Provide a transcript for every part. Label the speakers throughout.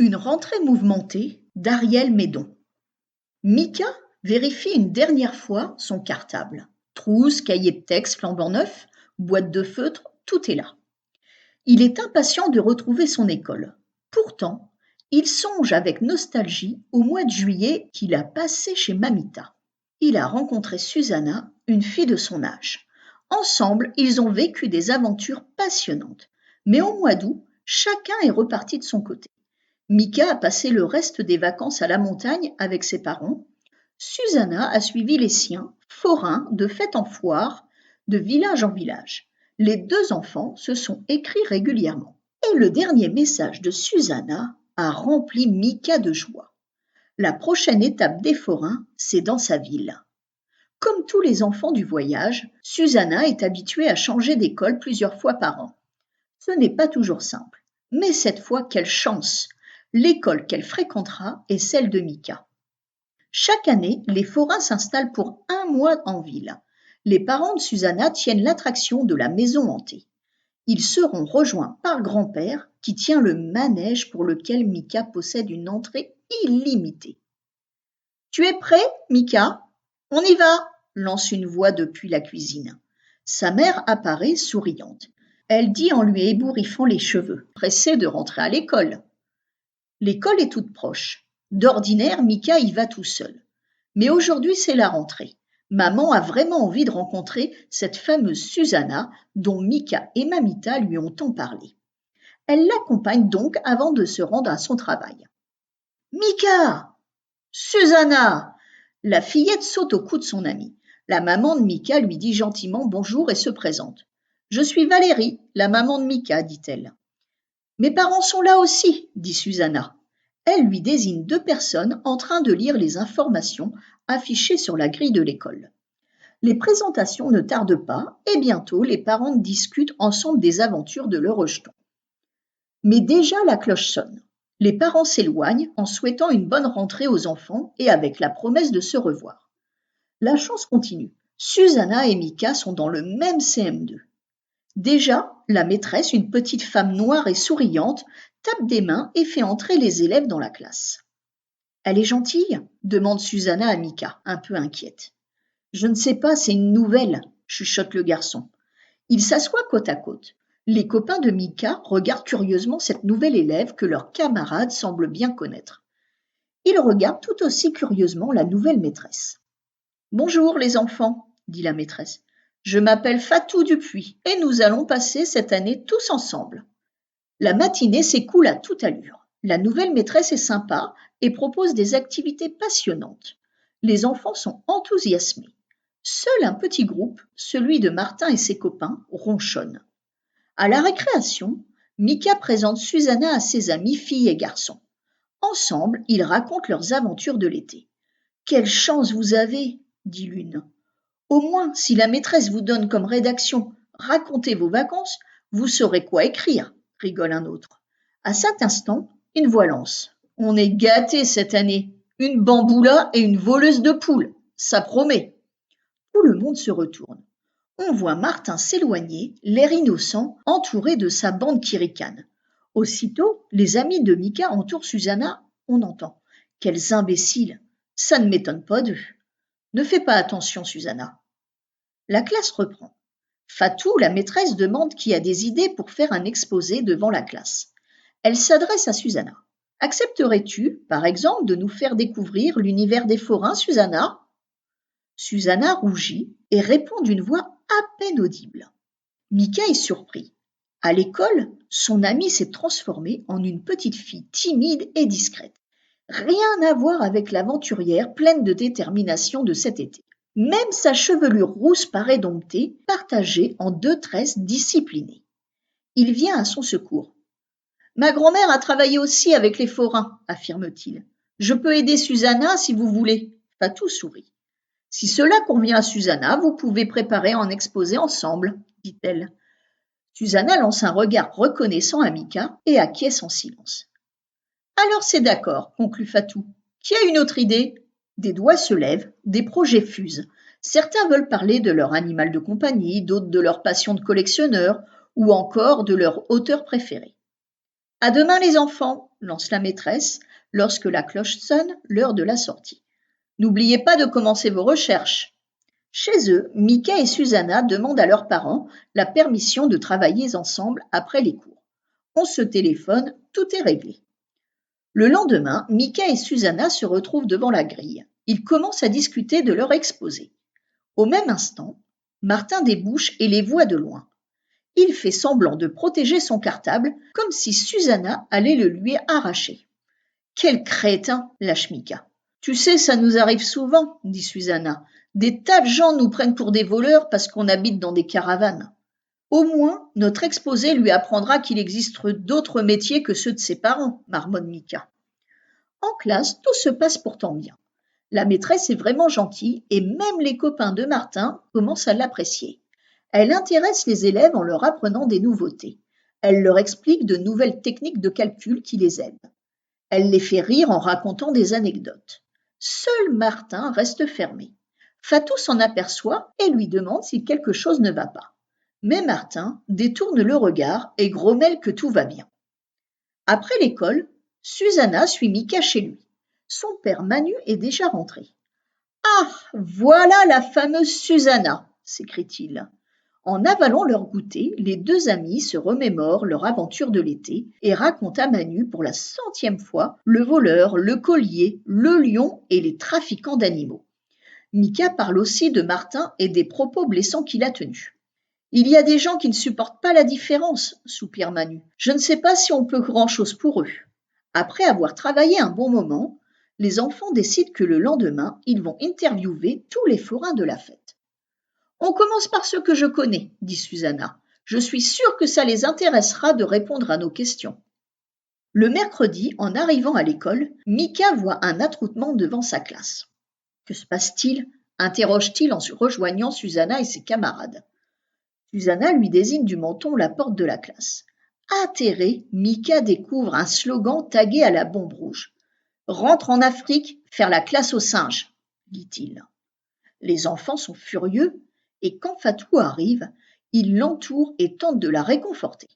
Speaker 1: Une rentrée mouvementée d'Ariel Médon. Mika vérifie une dernière fois son cartable. Trousse, cahier de texte flambant neuf, boîte de feutre, tout est là. Il est impatient de retrouver son école. Pourtant, il songe avec nostalgie au mois de juillet qu'il a passé chez Mamita. Il a rencontré Susanna, une fille de son âge. Ensemble, ils ont vécu des aventures passionnantes. Mais au mois d'août, chacun est reparti de son côté. Mika a passé le reste des vacances à la montagne avec ses parents. Susanna a suivi les siens, forains, de fête en foire, de village en village. Les deux enfants se sont écrits régulièrement. Et le dernier message de Susanna a rempli Mika de joie. La prochaine étape des forains, c'est dans sa ville. Comme tous les enfants du voyage, Susanna est habituée à changer d'école plusieurs fois par an. Ce n'est pas toujours simple. Mais cette fois, quelle chance! L'école qu'elle fréquentera est celle de Mika. Chaque année, les forains s'installent pour un mois en ville. Les parents de Susanna tiennent l'attraction de la maison hantée. Ils seront rejoints par grand-père qui tient le manège pour lequel Mika possède une entrée illimitée. « Tu es prêt, Mika ? On y va !» lance une voix depuis la cuisine. Sa mère apparaît souriante. Elle dit en lui ébouriffant les cheveux, pressée de rentrer à l'école. L'école est toute proche. D'ordinaire, Mika y va tout seul. Mais aujourd'hui, c'est la rentrée. Maman a vraiment envie de rencontrer cette fameuse Susanna dont Mika et Mamita lui ont tant parlé. Elle l'accompagne donc avant de se rendre à son travail. « Mika ! Susanna !» La fillette saute au cou de son amie. La maman de Mika lui dit gentiment bonjour et se présente. « Je suis Valérie, la maman de Mika, dit-elle. »« Mes parents sont là aussi, dit Susanna. » Elle lui désigne deux personnes en train de lire les informations affichées sur la grille de l'école. Les présentations ne tardent pas et bientôt les parents discutent ensemble des aventures de leur rejeton. Mais déjà la cloche sonne. Les parents s'éloignent en souhaitant une bonne rentrée aux enfants et avec la promesse de se revoir. La chance continue. Susanna et Mika sont dans le même CM2. Déjà, la maîtresse, une petite femme noire et souriante, tape des mains et fait entrer les élèves dans la classe. « Elle est gentille ?» demande Susanna à Mika, un peu inquiète. « Je ne sais pas, c'est une nouvelle » chuchote le garçon. Ils s'assoient côte à côte. Les copains de Mika regardent curieusement cette nouvelle élève que leurs camarades semblent bien connaître. Ils regardent tout aussi curieusement la nouvelle maîtresse. « Bonjour les enfants » dit la maîtresse. « Je m'appelle Fatou Dupuis et nous allons passer cette année tous ensemble. » La matinée s'écoule à toute allure. La nouvelle maîtresse est sympa et propose des activités passionnantes. Les enfants sont enthousiasmés. Seul un petit groupe, celui de Martin et ses copains, ronchonne. À la récréation, Mika présente Susanna à ses amis filles et garçons. Ensemble, ils racontent leurs aventures de l'été. « Quelle chance vous avez !» dit l'une. « Au moins, si la maîtresse vous donne comme rédaction « Racontez vos vacances », vous saurez quoi écrire » rigole un autre. À cet instant, une voix lance. « On est gâtés cette année. Une bamboula et une voleuse de poules. Ça promet. » Tout le monde se retourne. On voit Martin s'éloigner, l'air innocent, entouré de sa bande qui ricane. Aussitôt, les amis de Mika entourent Susanna. On entend. « Quels imbéciles ! Ça ne m'étonne pas d'eux. » Ne fais pas attention, Susanna. La classe reprend. Fatou, la maîtresse, demande qui a des idées pour faire un exposé devant la classe. Elle s'adresse à Susanna. « Accepterais-tu, par exemple, de nous faire découvrir l'univers des forains, Susanna ?» Susanna rougit et répond d'une voix à peine audible. Mika est surpris. À l'école, son amie s'est transformée en une petite fille timide et discrète. Rien à voir avec l'aventurière pleine de détermination de cet été. Même sa chevelure rousse paraît domptée, partagée en deux tresses disciplinées. Il vient à son secours. « Ma grand-mère a travaillé aussi avec les forains, affirme-t-il. Je peux aider Susanna si vous voulez. » Fatou sourit. « Si cela convient à Susanna, vous pouvez préparer un exposé ensemble, » dit-elle. Susanna lance un regard reconnaissant à Mika et acquiesce en silence. « Alors c'est d'accord, » conclut Fatou. « Qui a une autre idée ?» Des doigts se lèvent, des projets fusent. Certains veulent parler de leur animal de compagnie, d'autres de leur passion de collectionneur ou encore de leur auteur préféré. À demain les enfants, lance la maîtresse lorsque la cloche sonne, l'heure de la sortie. N'oubliez pas de commencer vos recherches. Chez eux, Mika et Susanna demandent à leurs parents la permission de travailler ensemble après les cours. On se téléphone, tout est réglé. Le lendemain, Mika et Susanna se retrouvent devant la grille. Ils commencent à discuter de leur exposé. Au même instant, Martin débouche et les voit de loin. Il fait semblant de protéger son cartable, comme si Susanna allait le lui arracher. « Quel crétin !» lâche Mika. « Tu sais, ça nous arrive souvent, » dit Susanna. « Des tas de gens nous prennent pour des voleurs parce qu'on habite dans des caravanes. » Au moins, notre exposé lui apprendra qu'il existe d'autres métiers que ceux de ses parents, marmonne Mika. En classe, tout se passe pourtant bien. La maîtresse est vraiment gentille et même les copains de Martin commencent à l'apprécier. Elle intéresse les élèves en leur apprenant des nouveautés. Elle leur explique de nouvelles techniques de calcul qui les aident. Elle les fait rire en racontant des anecdotes. Seul Martin reste fermé. Fatou s'en aperçoit et lui demande si quelque chose ne va pas. Mais Martin détourne le regard et grommelle que tout va bien. Après l'école, Susanna suit Mika chez lui. Son père Manu est déjà rentré. « Ah, voilà la fameuse Susanna !» s'écrie-t-il. En avalant leur goûter, les deux amis se remémorent leur aventure de l'été et racontent à Manu pour la 100e fois le voleur, le collier, le lion et les trafiquants d'animaux. Mika parle aussi de Martin et des propos blessants qu'il a tenus. « Il y a des gens qui ne supportent pas la différence, » soupire Manu. « Je ne sais pas si on peut grand-chose pour eux. » Après avoir travaillé un bon moment, les enfants décident que le lendemain, ils vont interviewer tous les forains de la fête. « On commence par ceux que je connais, » dit Susanna. « Je suis sûre que ça les intéressera de répondre à nos questions. » Le mercredi, en arrivant à l'école, Mika voit un attroupement devant sa classe. « Que se passe-t-il » interroge-t-il en rejoignant Susanna et ses camarades. Susanna lui désigne du menton la porte de la classe. Atterré, Mika découvre un slogan tagué à la bombe rouge. « Rentre en Afrique, faire la classe aux singes », dit-il. Les enfants sont furieux et quand Fatou arrive, ils l'entourent et tentent de la réconforter.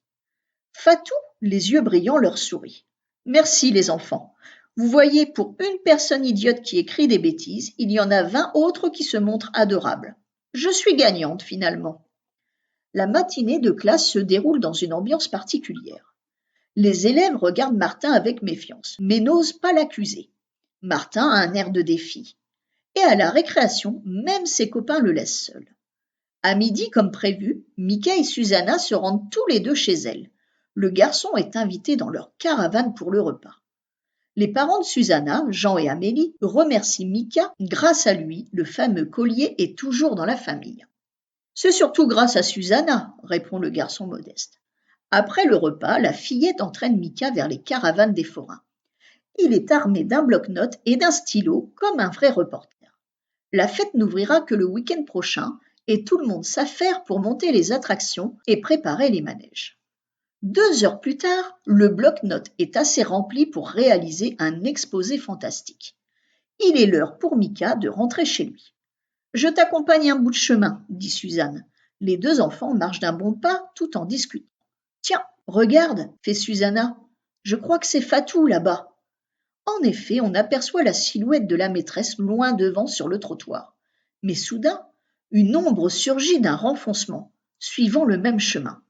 Speaker 1: Fatou, les yeux brillants, leur sourit. « Merci les enfants. Vous voyez, pour une personne idiote qui écrit des bêtises, il y en a 20 autres qui se montrent adorables. Je suis gagnante finalement. » La matinée de classe se déroule dans une ambiance particulière. Les élèves regardent Martin avec méfiance, mais n'osent pas l'accuser. Martin a un air de défi. Et à la récréation, même ses copains le laissent seul. À midi, comme prévu, Mika et Susanna se rendent tous les deux chez elle. Le garçon est invité dans leur caravane pour le repas. Les parents de Susanna, Jean et Amélie, remercient Mika. Grâce à lui, le fameux collier est toujours dans la famille. « C'est surtout grâce à Susanna, » répond le garçon modeste. Après le repas, la fillette entraîne Mika vers les caravanes des forains. Il est armé d'un bloc-notes et d'un stylo comme un vrai reporter. La fête n'ouvrira que le week-end prochain et tout le monde s'affaire pour monter les attractions et préparer les manèges. 2 heures plus tard, le bloc-notes est assez rempli pour réaliser un exposé fantastique. Il est l'heure pour Mika de rentrer chez lui. « Je t'accompagne un bout de chemin, » dit Suzanne. Les deux enfants marchent d'un bon pas tout en discutant. « Tiens, regarde, » fait Susanna. « Je crois que c'est Fatou là-bas. » En effet, on aperçoit la silhouette de la maîtresse loin devant sur le trottoir. Mais soudain, une ombre surgit d'un renfoncement, suivant le même chemin.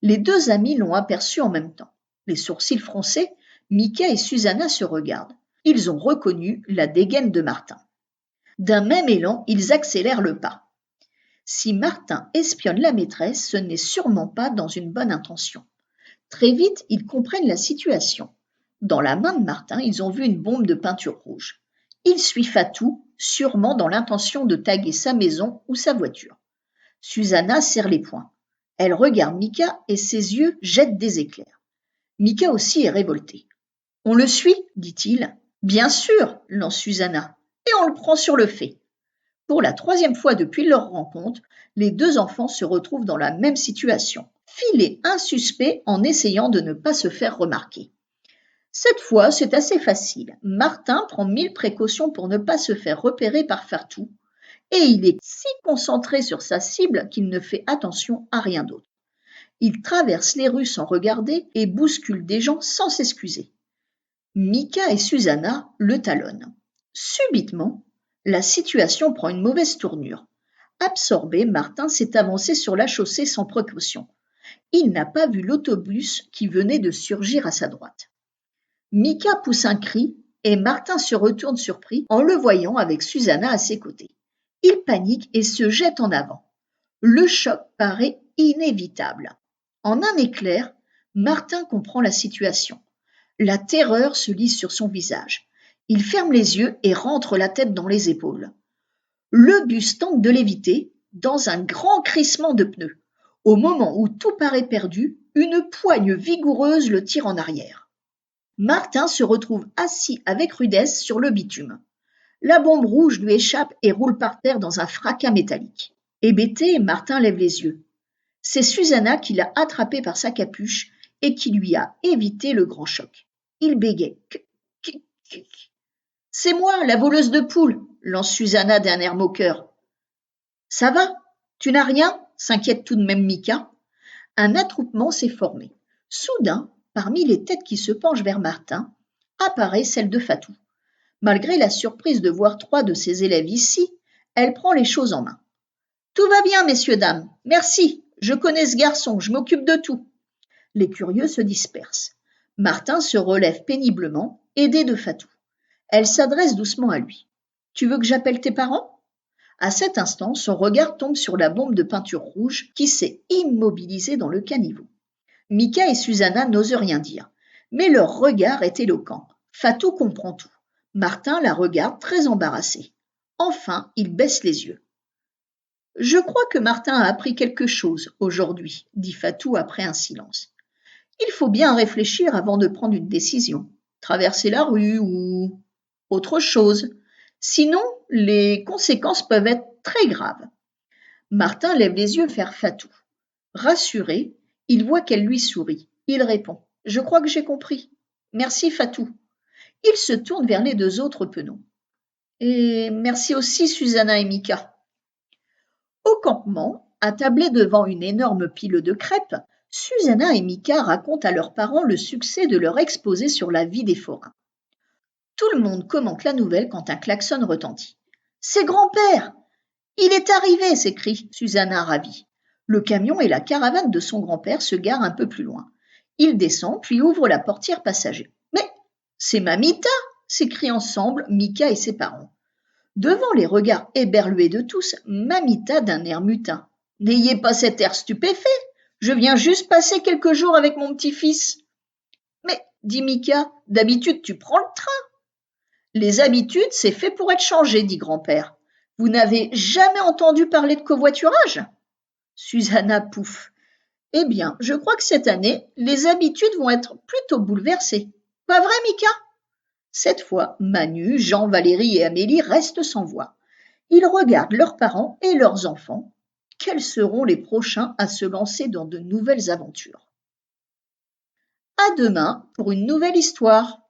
Speaker 1: Les deux amis l'ont aperçue en même temps. Les sourcils froncés, Mika et Susanna se regardent. Ils ont reconnu la dégaine de Martin. D'un même élan, ils accélèrent le pas. Si Martin espionne la maîtresse, ce n'est sûrement pas dans une bonne intention. Très vite, ils comprennent la situation. Dans la main de Martin, ils ont vu une bombe de peinture rouge. Il suit Fatou, sûrement dans l'intention de taguer sa maison ou sa voiture. Susanna serre les poings. Elle regarde Mika et ses yeux jettent des éclairs. Mika aussi est révolté. « On le suit » dit-il. « Bien sûr » lance Susanna. « Et on le prend sur le fait. » Pour la 3e fois depuis leur rencontre, les deux enfants se retrouvent dans la même situation. Filer un suspect en essayant de ne pas se faire remarquer. Cette fois, c'est assez facile. Martin prend 1000 précautions pour ne pas se faire repérer par Fatou et il est si concentré sur sa cible qu'il ne fait attention à rien d'autre. Il traverse les rues sans regarder et bouscule des gens sans s'excuser. Mika et Susanna le talonnent. Subitement, la situation prend une mauvaise tournure. Absorbé, Martin s'est avancé sur la chaussée sans précaution. Il n'a pas vu l'autobus qui venait de surgir à sa droite. Mika pousse un cri et Martin se retourne surpris en le voyant avec Susanna à ses côtés. Il panique et se jette en avant. Le choc paraît inévitable. En un éclair, Martin comprend la situation. La terreur se lit sur son visage. Il ferme les yeux et rentre la tête dans les épaules. Le bus tente de l'éviter dans un grand crissement de pneus. Au moment où tout paraît perdu, une poigne vigoureuse le tire en arrière. Martin se retrouve assis avec rudesse sur le bitume. La bombe rouge lui échappe et roule par terre dans un fracas métallique. Hébété, Martin lève les yeux. C'est Susanna qui l'a attrapé par sa capuche et qui lui a évité le grand choc. Il bégaye. « C'est moi, la voleuse de poules !» lance Susanna d'un air moqueur. « Ça va? Tu n'as rien ?» s'inquiète tout de même Mika. Un attroupement s'est formé. Soudain, parmi les têtes qui se penchent vers Martin, apparaît celle de Fatou. Malgré la surprise de voir 3 de ses élèves ici, elle prend les choses en main. « Tout va bien, messieurs, dames. Merci. Je connais ce garçon. Je m'occupe de tout. » Les curieux se dispersent. Martin se relève péniblement, aidé de Fatou. Elle s'adresse doucement à lui. « Tu veux que j'appelle tes parents ?» À cet instant, son regard tombe sur la bombe de peinture rouge qui s'est immobilisée dans le caniveau. Mika et Susanna n'osent rien dire, mais leur regard est éloquent. Fatou comprend tout. Martin la regarde très embarrassé. Enfin, il baisse les yeux. « Je crois que Martin a appris quelque chose aujourd'hui, » dit Fatou après un silence. « Il faut bien réfléchir avant de prendre une décision. Traverser la rue ou autre chose. Sinon, les conséquences peuvent être très graves. » Martin lève les yeux vers Fatou. Rassuré, il voit qu'elle lui sourit. Il répond « Je crois que j'ai compris. Merci Fatou. » Il se tourne vers les 2 autres penauds. « Et merci aussi Susanna et Mika. » Au campement, attablés devant une énorme pile de crêpes, Susanna et Mika racontent à leurs parents le succès de leur exposé sur la vie des forains. Tout le monde commente la nouvelle quand un klaxon retentit. « C'est grand-père ! Il est arrivé !» s'écrie Susanna ravie. Le camion et la caravane de son grand-père se garent un peu plus loin. Il descend puis ouvre la portière passager. « Mais c'est Mamita !» s'écrient ensemble Mika et ses parents. Devant les regards éberlués de tous, Mamita d'un air mutin. « N'ayez pas cet air stupéfait, je viens juste passer quelques jours avec mon petit-fils. »« Mais, dit Mika, d'habitude tu prends le train. »« Les habitudes, c'est fait pour être changé, dit grand-père. Vous n'avez jamais entendu parler de covoiturage ?» Susanna pouffe. « Eh bien, je crois que cette année, les habitudes vont être plutôt bouleversées. Pas vrai, Mika ?» Cette fois, Manu, Jean, Valérie et Amélie restent sans voix. Ils regardent leurs parents et leurs enfants. Quels seront les prochains à se lancer dans de nouvelles aventures? À demain pour une nouvelle histoire.